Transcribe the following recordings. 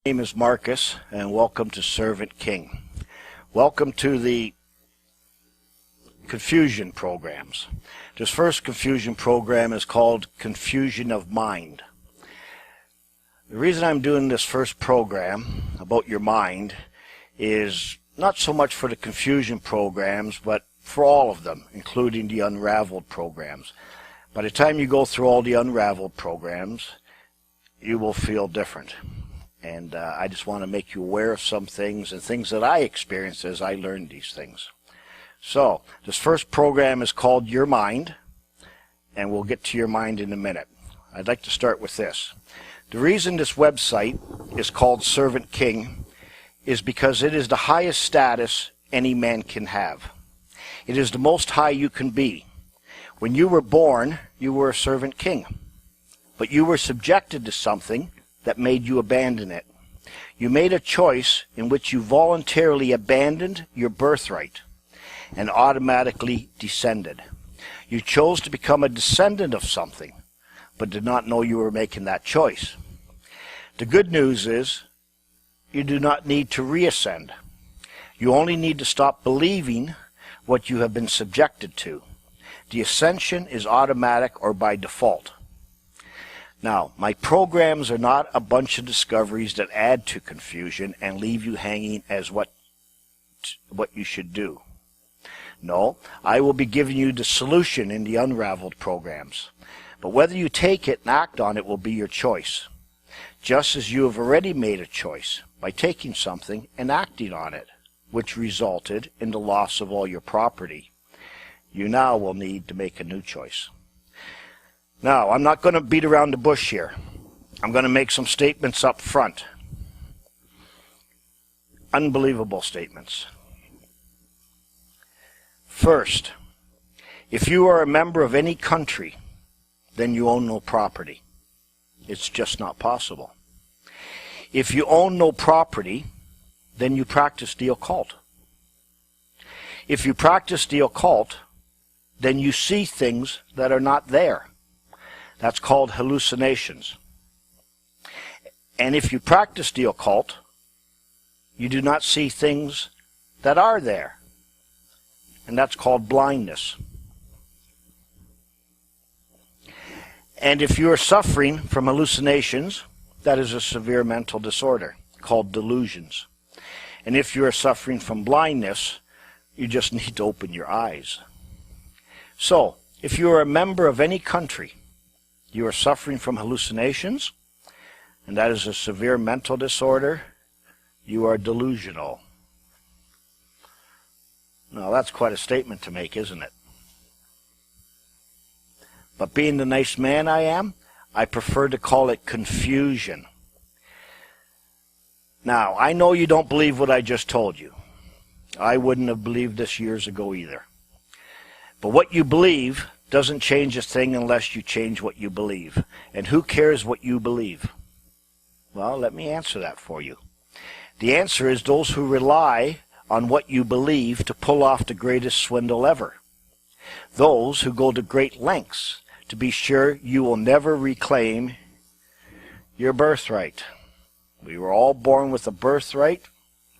My name is Marcus, and welcome to Servant King. Welcome to the Confusion programs. This first Confusion program is called Confusion of Mind. The reason I'm doing this first program about your mind is not so much for the Confusion programs, but for all of them, including the Unraveled programs. By the time you go through all the Unraveled programs, you will feel different. And I just want to make you aware of some things and things that I experienced as I learned these things. So, this first program is called Your Mind, and we'll get to your mind in a minute. I'd like to start with this. The reason this website is called Servant King is because it is the highest status any man can have. It is the most high you can be. When you were born, you were a servant king. But you were subjected to something that made you abandon it. You made a choice in which you voluntarily abandoned your birthright and automatically descended. You chose to become a descendant of something, but did not know you were making that choice. The good news is you do not need to reascend. You only need to stop believing what you have been subjected to. The ascension is automatic or by default. Now, my programs are not a bunch of discoveries that add to confusion and leave you hanging as what you should do. No, I will be giving you the solution in the Unraveled programs. But whether you take it and act on it will be your choice. Just as you have already made a choice by taking something and acting on it, which resulted in the loss of all your property. You now will need to make a new choice. Now, I'm not going to beat around the bush here. I'm going to make some statements up front. Unbelievable statements. First, if you are a member of any country, then you own no property. It's just not possible. If you own no property, then you practice the occult. If you practice the occult, then you see things that are not there. That's called hallucinations. And if you practice the occult, you do not see things that are there. And that's called blindness. And if you are suffering from hallucinations, that is a severe mental disorder called delusions. And if you are suffering from blindness, you just need to open your eyes. So, if you are a member of any country, you are suffering from hallucinations, and that is a severe mental disorder, you are delusional. Now, that's quite a statement to make, isn't it? But being the nice man I am, I prefer to call it confusion. Now, I know you don't believe what I just told you. I wouldn't have believed this years ago either. But what you believe doesn't change a thing unless you change what you believe. And who cares what you believe? Well, let me answer that for you. The answer is those who rely on what you believe to pull off the greatest swindle ever. Those who go to great lengths to be sure you will never reclaim your birthright. We were all born with a birthright.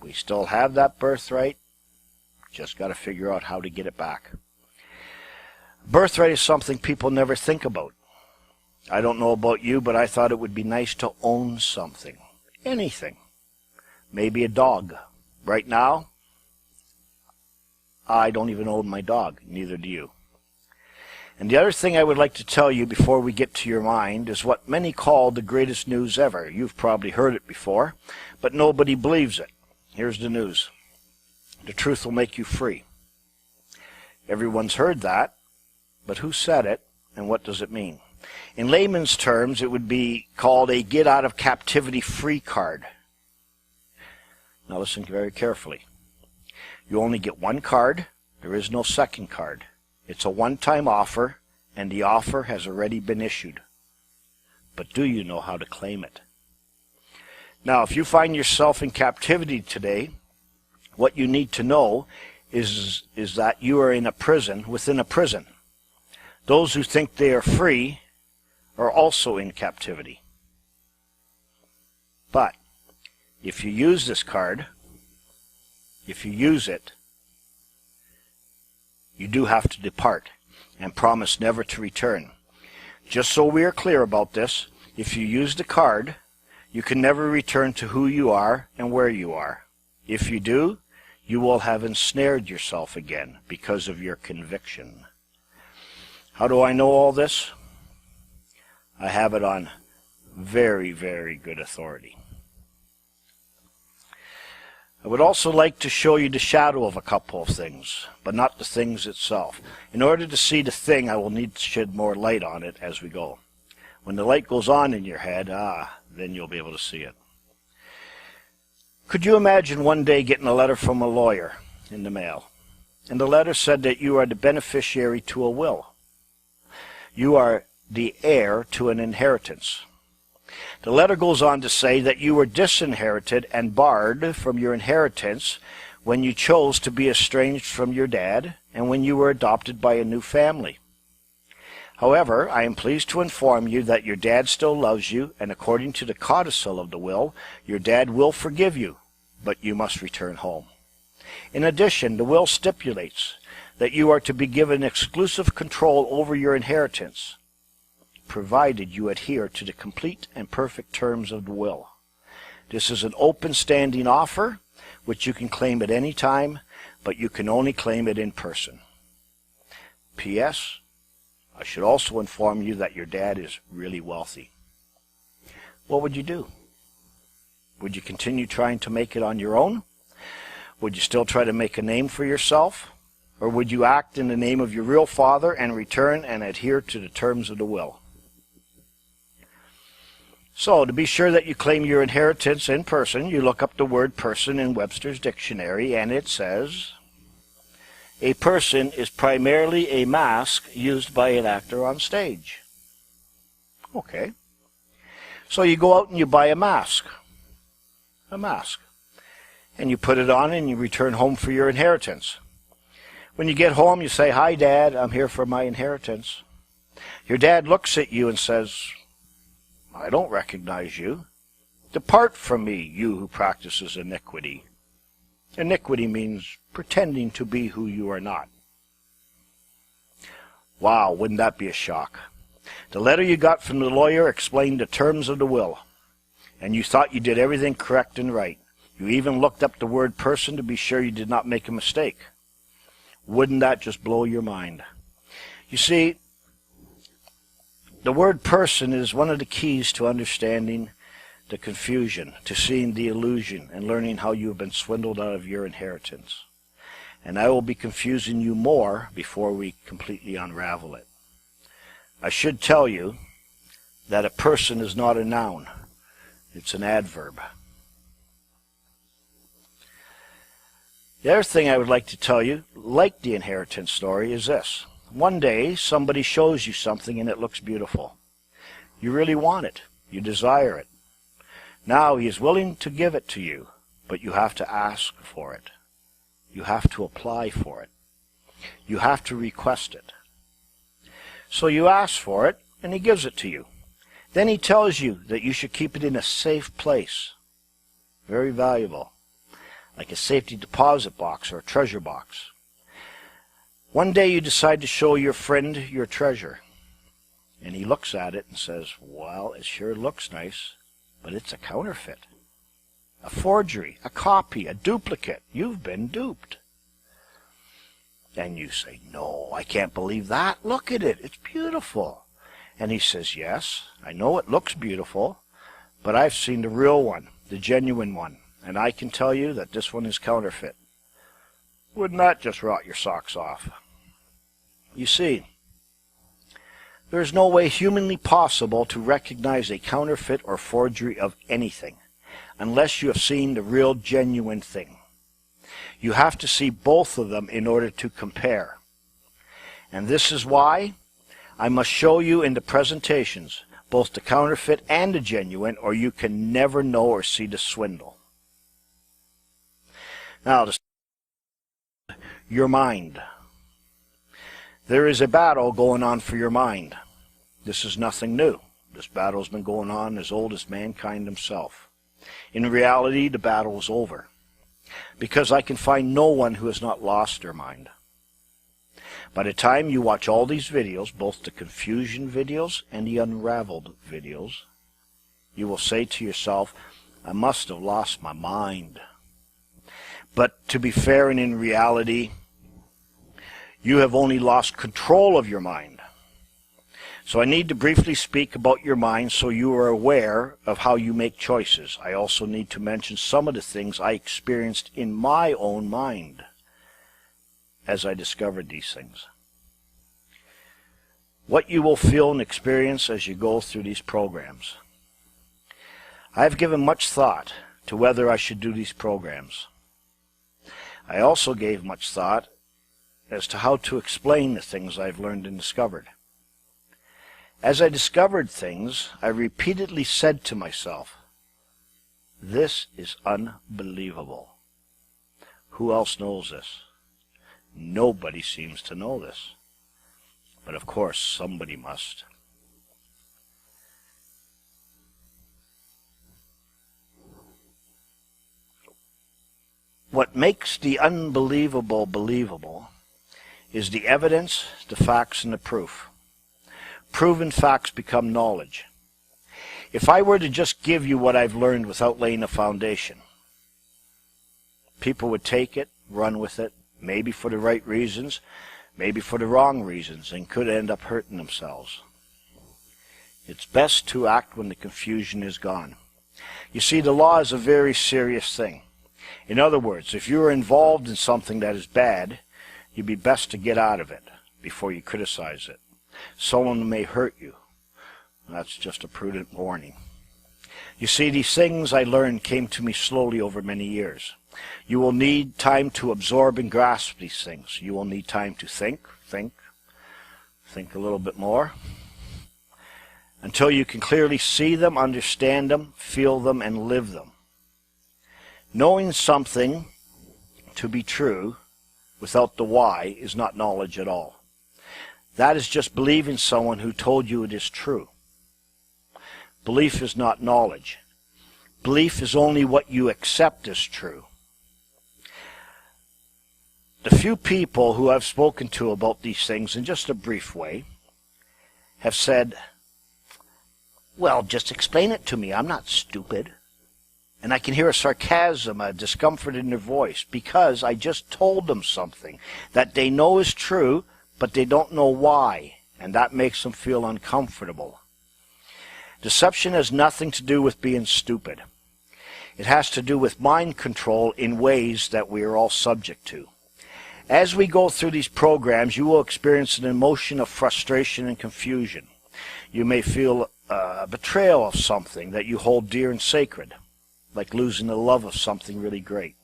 We still have that birthright. Just got to figure out how to get it back. Birthright is something people never think about. I don't know about you, but I thought it would be nice to own something. Anything. Maybe a dog. Right now, I don't even own my dog. Neither do you. And the other thing I would like to tell you before we get to your mind is what many call the greatest news ever. You've probably heard it before, but nobody believes it. Here's the news. The truth will make you free. Everyone's heard that. But who said it, and what does it mean? In layman's terms, it would be called a get-out-of-captivity-free card. Now listen very carefully. You only get one card. There is no second card. It's a one-time offer, and the offer has already been issued. But do you know how to claim it? Now, if you find yourself in captivity today, what you need to know is that you are in a prison within a prison. Those who think they are free are also in captivity. But if you use this card, if you use it, you do have to depart and promise never to return. Just so we are clear about this, if you use the card, you can never return to who you are and where you are. If you do, you will have ensnared yourself again because of your conviction. How do I know all this? I have it on very, very good authority. I would also like to show you the shadow of a couple of things, but not the things itself. In order to see the thing, I will need to shed more light on it as we go. When the light goes on in your head, then you'll be able to see it. Could you imagine one day getting a letter from a lawyer in the mail, and the letter said that you are the beneficiary to a will? You are the heir to an inheritance. The letter goes on to say that you were disinherited and barred from your inheritance when you chose to be estranged from your dad and when you were adopted by a new family. However, I am pleased to inform you that your dad still loves you, and according to the codicil of the will, your dad will forgive you, but you must return home. In addition, the will stipulates that you are to be given exclusive control over your inheritance, provided you adhere to the complete and perfect terms of the will. This is an open standing offer, which you can claim at any time, but you can only claim it in person. P.S. I should also inform you that your dad is really wealthy. What would you do? Would you continue trying to make it on your own? Would you still try to make a name for yourself? Or would you act in the name of your real father and return and adhere to the terms of the will? So, to be sure that you claim your inheritance in person, you look up the word person in Webster's dictionary, and it says, a person is primarily a mask used by an actor on stage. Okay. So you go out and you buy a mask. A mask. And you put it on and you return home for your inheritance. When you get home, you say, "Hi, Dad, I'm here for my inheritance." Your dad looks at you and says, "I don't recognize you. Depart from me, you who practices iniquity." Iniquity means pretending to be who you are not. Wow, wouldn't that be a shock? The letter you got from the lawyer explained the terms of the will, and you thought you did everything correct and right. You even looked up the word person to be sure you did not make a mistake. Wouldn't that just blow your mind? You see, the word person is one of the keys to understanding the confusion, to seeing the illusion, and learning how you have been swindled out of your inheritance. And I will be confusing you more before we completely unravel it. I should tell you that a person is not a noun. It's an adverb. The other thing I would like to tell you, like the inheritance story, is this. One day, somebody shows you something and it looks beautiful. You really want it. You desire it. Now he is willing to give it to you, but you have to ask for it. You have to apply for it. You have to request it. So you ask for it, and he gives it to you. Then he tells you that you should keep it in a safe place. Very valuable. Like a safety deposit box or a treasure box. One day you decide to show your friend your treasure. And he looks at it and says, "Well, it sure looks nice, but it's a counterfeit. A forgery, a copy, a duplicate. You've been duped." And you say, "No, I can't believe that. Look at it. It's beautiful." And he says, "Yes, I know it looks beautiful, but I've seen the real one, the genuine one, and I can tell you that this one is counterfeit." Wouldn't that just rot your socks off? You see, there is no way humanly possible to recognize a counterfeit or forgery of anything unless you have seen the real, genuine thing. You have to see both of them in order to compare. And this is why I must show you in the presentations both the counterfeit and the genuine, or you can never know or see the swindle. Now, your mind. There is a battle going on for your mind. This is nothing new. This battle has been going on as old as mankind himself. In reality, the battle is over, because I can find no one who has not lost their mind. By the time you watch all these videos, both the confusion videos and the unraveled videos, you will say to yourself, I must have lost my mind. But to be fair and in reality, you have only lost control of your mind. So I need to briefly speak about your mind so you are aware of how you make choices. I also need to mention some of the things I experienced in my own mind as I discovered these things. What you will feel and experience as you go through these programs. I have given much thought to whether I should do these programs. I also gave much thought as to how to explain the things I've learned and discovered. As I discovered things, I repeatedly said to myself, this is unbelievable. Who else knows this? Nobody seems to know this. But of course, somebody must. What makes the unbelievable believable is the evidence, the facts, and the proof. Proven facts become knowledge. If I were to just give you what I've learned without laying a foundation, people would take it, run with it, maybe for the right reasons, maybe for the wrong reasons, and could end up hurting themselves. It's best to act when the confusion is gone. You see, the law is a very serious thing. In other words, if you are involved in something that is bad, you'd be best to get out of it before you criticize it. Someone may hurt you. That's just a prudent warning. You see, these things I learned came to me slowly over many years. You will need time to absorb and grasp these things. You will need time to think a little bit more, until you can clearly see them, understand them, feel them, and live them. Knowing something to be true without the why is not knowledge at all. That is just believing someone who told you it is true. Belief is not knowledge. Belief is only what you accept as true. The few people who I've spoken to about these things in just a brief way have said, well, just explain it to me. I'm not stupid. And I can hear a sarcasm, a discomfort in their voice, because I just told them something that they know is true, but they don't know why, and that makes them feel uncomfortable. Deception has nothing to do with being stupid. It has to do with mind control in ways that we are all subject to. As we go through these programs, you will experience an emotion of frustration and confusion. You may feel a betrayal of something that you hold dear and sacred, like losing the love of something really great.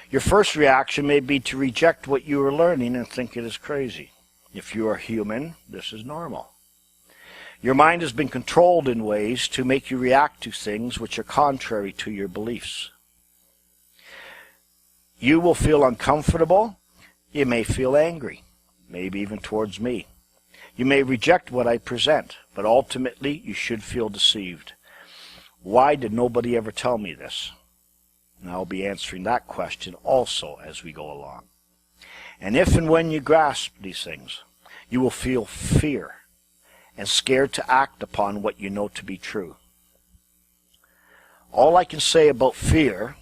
Your first reaction may be to reject what you are learning and think it is crazy. If you are human, this is normal. Your mind has been controlled in ways to make you react to things which are contrary to your beliefs. You will feel uncomfortable. You may feel angry, maybe even towards me. You may reject what I present, but ultimately you should feel deceived. Why did nobody ever tell me this? And I'll be answering that question also as we go along. And if and when you grasp these things, you will feel fear and scared to act upon what you know to be true. All I can say about fear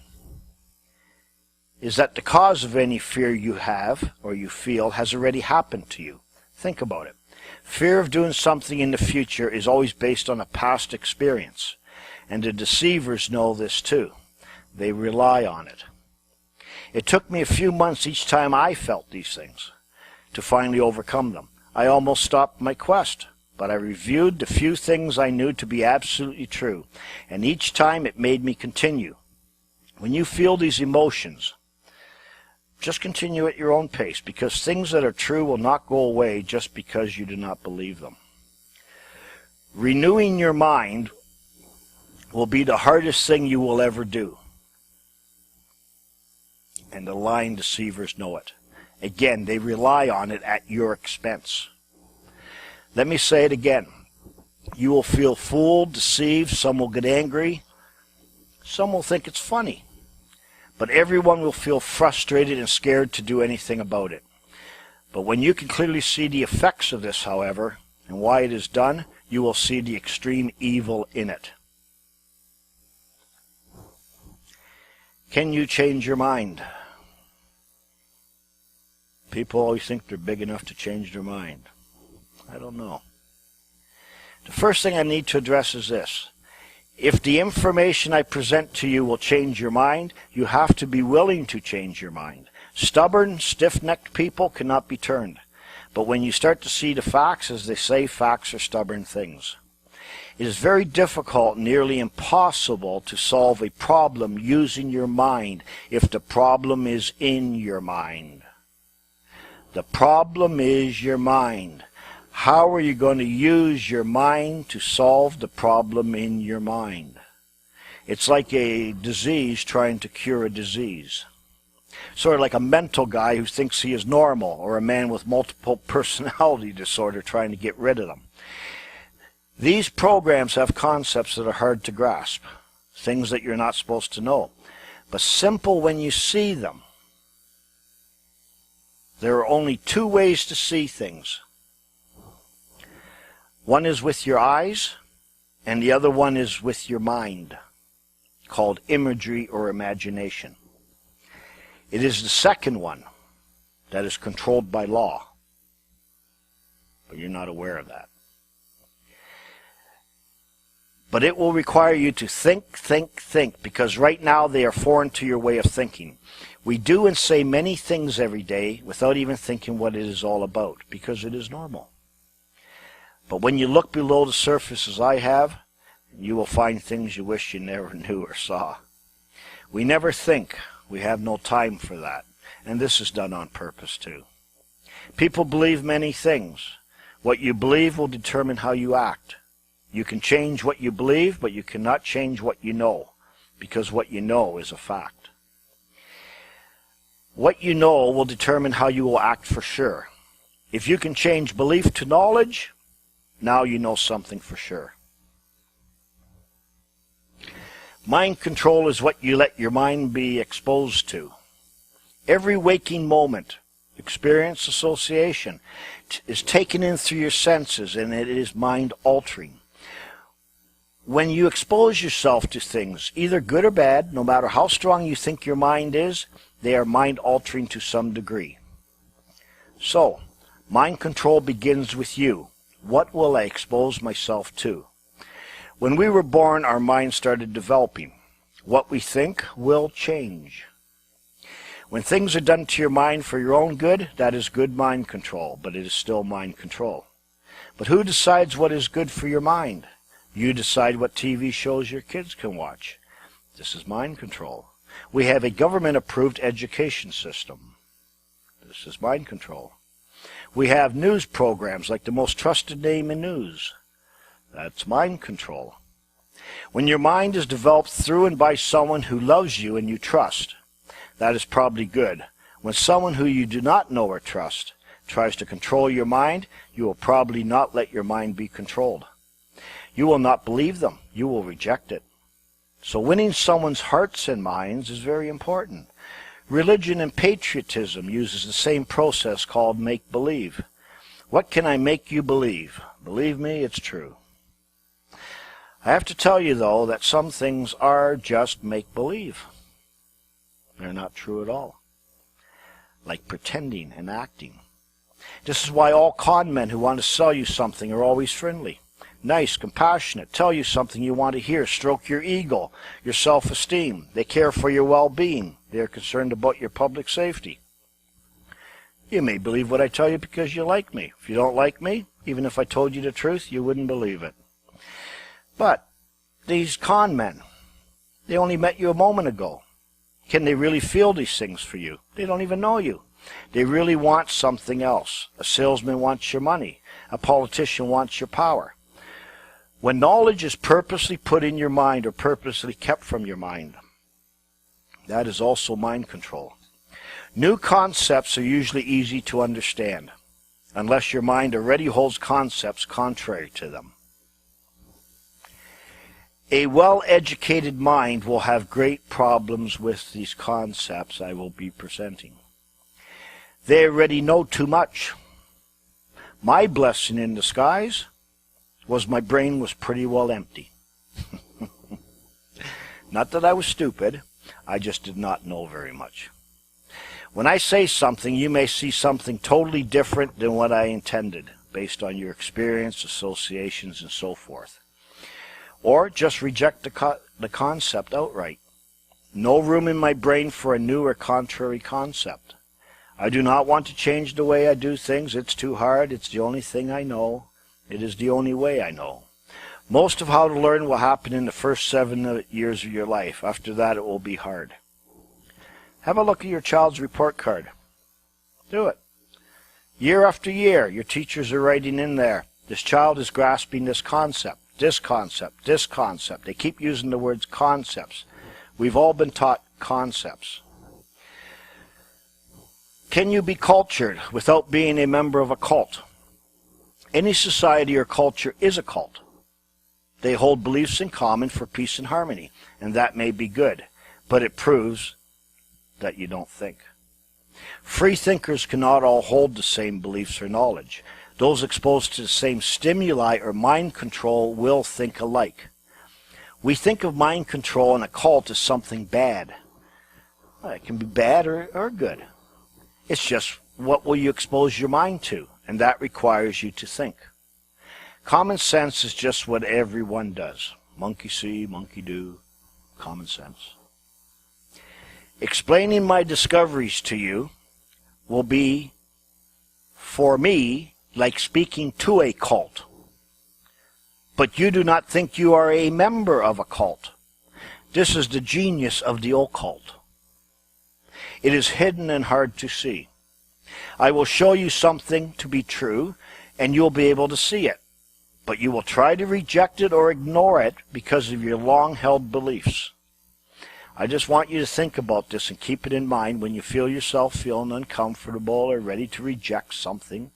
is that the cause of any fear you have or you feel has already happened to you. Think about it. Fear of doing something in the future is always based on a past experience, and the deceivers know this too. They rely on it. It took me a few months each time I felt these things to finally overcome them. I almost stopped my quest, but I reviewed the few things I knew to be absolutely true, and each time it made me continue. When you feel these emotions, just continue at your own pace, because things that are true will not go away just because you do not believe them. Renewing your mind will be the hardest thing you will ever do. And the lying deceivers know it. Again, they rely on it at your expense. Let me say it again. You will feel fooled, deceived, some will get angry, Some will think it's funny. But everyone will feel frustrated and scared to do anything about it. But when you can clearly see the effects of this, however, and why it is done, you will see the extreme evil in it. Can you change your mind? People always think they're big enough to change their mind. I don't know. The first thing I need to address is this. If the information I present to you will change your mind, you have to be willing to change your mind. Stubborn, stiff-necked people cannot be turned. But when you start to see the facts, as they say, facts are stubborn things. It is very difficult, nearly impossible, to solve a problem using your mind if the problem is in your mind. The problem is your mind. How are you going to use your mind to solve the problem in your mind? It's like a disease trying to cure a disease. Sort of like a mental guy who thinks he is normal, or a man with multiple personality disorder trying to get rid of them. These programs have concepts that are hard to grasp, things that you're not supposed to know, but simple when you see them. There are only two ways to see things. One is with your eyes, and the other one is with your mind, called imagery or imagination. It is the second one that is controlled by law, but you're not aware of that. But it will require you to think, because right now they are foreign to your way of thinking. We do and say many things every day without even thinking what it is all about, because it is normal. But when you look below the surface as I have, you will find things you wish you never knew or saw. We never think. We have no time for that. And this is done on purpose too. People believe many things. What you believe will determine how you act. You can change what you believe, but you cannot change what you know, because what you know is a fact. What you know will determine how you will act for sure. If you can change belief to knowledge, now you know something for sure. Mind control is what you let your mind be exposed to. Every waking moment, experience, association, is taken in through your senses, and it is mind-altering. When you expose yourself to things, either good or bad, no matter how strong you think your mind is, they are mind-altering to some degree. So, mind control begins with you. What will I expose myself to? When we were born, our mind started developing. What we think will change. When things are done to your mind for your own good, that is good mind control, but it is still mind control. But who decides what is good for your mind? You decide what TV shows your kids can watch. This is mind control. We have a government-approved education system. This is mind control. We have news programs like the most trusted name in news. That's mind control. When your mind is developed through and by someone who loves you and you trust, that is probably good. When someone who you do not know or trust tries to control your mind, you will probably not let your mind be controlled. You will not believe them. You will reject it. So winning someone's hearts and minds is very important. Religion and patriotism uses the same process called make-believe. What can I make you believe? Believe me, it's true. I have to tell you, though, that some things are just make-believe. They're not true at all. Like pretending and acting. This is why all con men who want to sell you something are always friendly. Nice, compassionate, tell you something you want to hear, stroke your ego, your self-esteem. They care for your well-being. They are concerned about your public safety. You may believe what I tell you because you like me. If you don't like me, even if I told you the truth, you wouldn't believe it. But these con men, they only met you a moment ago. Can they really feel these things for you? They don't even know you. They really want something else. A salesman wants your money. A politician wants your power. When knowledge is purposely put in your mind or purposely kept from your mind, that is also mind control. New concepts are usually easy to understand, unless your mind already holds concepts contrary to them. A well-educated mind will have great problems with these concepts I will be presenting. They already know too much. My blessing in disguise was my brain was pretty well empty. Not that I was stupid, I just did not know very much. When I say something, you may see something totally different than what I intended, based on your experience, associations, and so forth. Or just reject the concept outright. No room in my brain for a new or contrary concept. I do not want to change the way I do things. It's too hard. It's the only thing I know. It is the only way I know. Most of how to learn will happen in the first 7 years of your life. After that, it will be hard. Have a look at your child's report card. Do it. Year after year, your teachers are writing in there, this child is grasping this concept, this concept, this concept. They keep using the words concepts. We've all been taught concepts. Can you be cultured without being a member of a cult? Any society or culture is a cult. They hold beliefs in common for peace and harmony, and that may be good, but it proves that you don't think. Free thinkers cannot all hold the same beliefs or knowledge. Those exposed to the same stimuli or mind control will think alike. We think of mind control in a cult as something bad. Well, it can be bad or good. It's just what will you expose your mind to, and that requires you to think. Common sense is just what everyone does. Monkey see, monkey do, common sense. Explaining my discoveries to you will be, for me, like speaking to a cult. But you do not think you are a member of a cult. This is the genius of the occult. It is hidden and hard to see. I will show you something to be true, and you'll be able to see it. But you will try to reject it or ignore it because of your long-held beliefs. I just want you to think about this and keep it in mind when you feel yourself feeling uncomfortable or ready to reject something.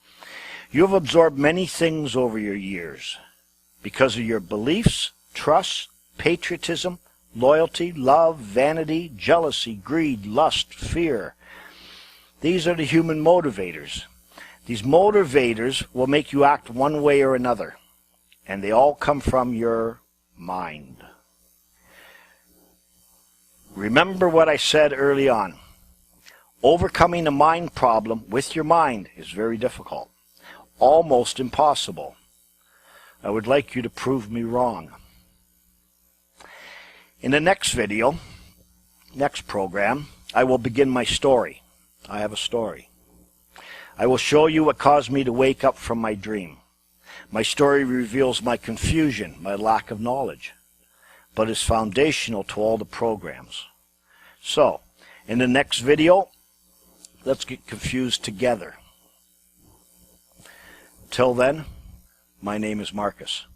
You have absorbed many things over your years because of your beliefs, trust, patriotism, loyalty, love, vanity, jealousy, greed, lust, fear. These are the human motivators. These motivators will make you act one way or another, and they all come from your mind. Remember what I said early on. Overcoming a mind problem with your mind is very difficult, almost impossible. I would like you to prove me wrong. In the next video, next program, I will begin my story. I have a story. I will show you what caused me to wake up from my dream. My story reveals my confusion, my lack of knowledge, but is foundational to all the programs. So, in the next video, let's get confused together. Till then, my name is Marcus.